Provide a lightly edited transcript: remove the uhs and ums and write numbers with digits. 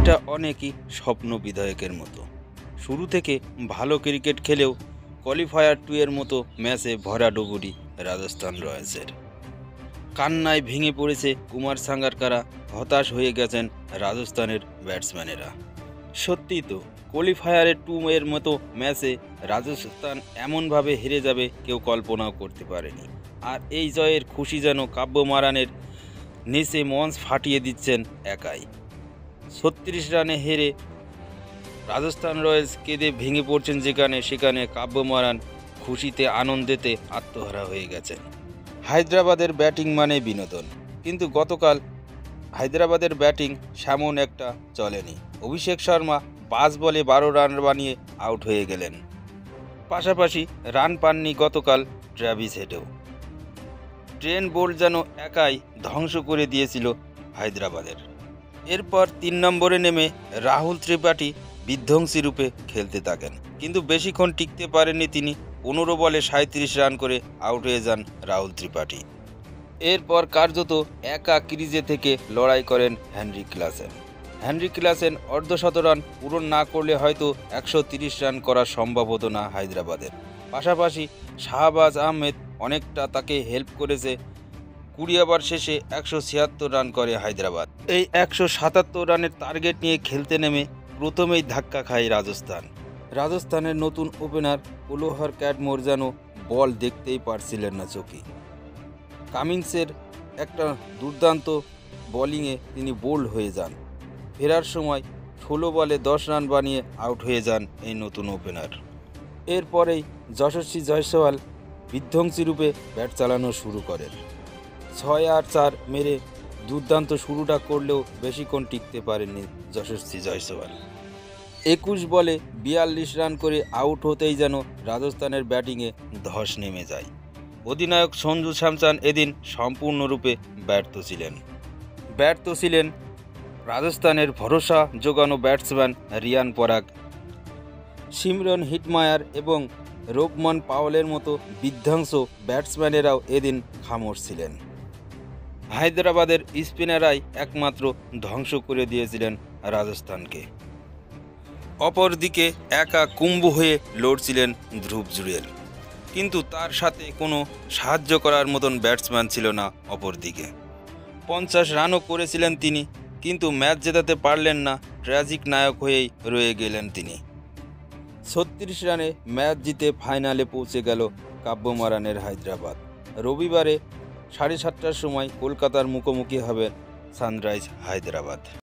এটা অনেকই স্বপ্ন বিধায়কের মতো। শুরু থেকে ভালো ক্রিকেট খেলেও কোয়ালিফায়ার 2 এর মতো ম্যাচে ভরাডুবুরি রাজস্থান রয়্যালসের। কান্নায় ভেঙে পড়েছে কুমার সাঙ্গাকারা, হতাশ হয়ে গেছেন রাজস্থানের ব্যাটসম্যানেরা। সত্যি তো, কোয়ালিফায়ারে 2 এর মতো ম্যাচে রাজস্থান এমনভাবে হেরে যাবে কেউ কল্পনাও করতে পারেনি। আর এই জয়ের খুশি যেন কাব্য মারানের নেচে মঞ্চ ফাটিয়ে দিচ্ছেন একাই। 36 রানে হেরে রাজস্থান রয়্যালস কেঁদে ভেঙে পড়ছেন সেখানে কাব্য মারান খুশিতে আনন্দেতে আত্মহারা হয়ে গেছেন। হায়দ্রাবাদের ব্যাটিং মানে বিনোদন, কিন্তু গতকাল হায়দ্রাবাদের ব্যাটিং সেমন একটা চলেনি। অভিষেক শর্মা 5 বলে 12 রান বানিয়ে আউট হয়ে গেলেন। পাশাপাশি রান পাননি গতকাল ট্র্যাভিস হেডও। ট্রেন্ট বোল্ট যেন একাই ধ্বংস করে দিয়েছিল হায়দ্রাবাদের। এরপর 3 নম্বরে নেমে রাহুল ত্রিপাঠী বিধ্বংসী রূপে খেলতে থাকেন, কিন্তু বেশিক্ষণ টিকতে পারেননি তিনি। 15 বলে 37 রান করে আউট হয়ে যান রাহুল ত্রিপাঠী। এরপর কার্যত একা ক্রিজে থেকে লড়াই করেন হেনরি ক্লাসেন অর্ধশত রান পূরণ না করলে হয়তো 130 রান করা সম্ভব হতো না হায়দ্রাবাদের। পাশাপাশি শাহবাজ আহমেদ অনেকটা তাকে হেল্প করেছে। 20 ওভার শেষে 176 রান করে হায়দ্রাবাদ। এই 177 রানের টার্গেট নিয়ে খেলতে নেমে প্রথমেই ধাক্কা খায় রাজস্থানের নতুন ওপেনার ওলোহার ক্যাটমোর যেন বল দেখতেই পারছিলেন না চোখে। কামিন্সের একটা দুর্দান্ত বোলিংয়ে তিনি বোল্ড হয়ে যান। ফেরার সময় 16 বলে 10 রান বানিয়ে আউট হয়ে যান এই নতুন ওপেনার। এরপরেই যশস্বী জয়সওয়াল বিধ্বংসী রূপে ব্যাট চালানো শুরু করেন। 6 আর 4 মেরে দুর্দান্ত শুরুটা করলেও বেশিক্ষণ টিকতে পারেননি যশস্বী জয়সওয়াল। 21 বলে 42 রান করে আউট হতেই যেন রাজস্থানের ব্যাটিংয়ে ধস নেমে যায়। অধিনায়ক সঞ্জু স্যামসন এদিন সম্পূর্ণরূপে ব্যর্থ ছিলেন রাজস্থানের ভরসা জোগানো ব্যাটসম্যান রিয়ান পরাগ, সিমরন হিটমায়ার এবং রোবমান পাওয়েলের মতো বিধ্বংস ব্যাটসম্যানেরাও এদিন খামোশ ছিলেন। হায়দ্রাবাদের স্পিনাররাই একমাত্র ধ্বংস করে দিয়েছিলেন রাজস্থানকে। অপরদিকে একা কুম্ভ হয়ে লড়ছিলেন ধ্রুব জুরেল, কিন্তু তার সাথে কোনো সাহায্য করার মতন ব্যাটসম্যান ছিল না। অপরদিকে 50 রানও করেছিলেন তিনি, কিন্তু ম্যাচ জেতাতে পারলেন না। ট্র্যাজিক নায়ক হয়েই রয়ে গেলেন তিনি। 36 রানে ম্যাচ জিতে ফাইনালে পৌঁছে গেল কাব্য মারানের হায়দ্রাবাদ। রবিবারে 7:30টার সময় কলকাতার মুখোমুখি হবে সানরাইজ হায়দ্রাবাদ।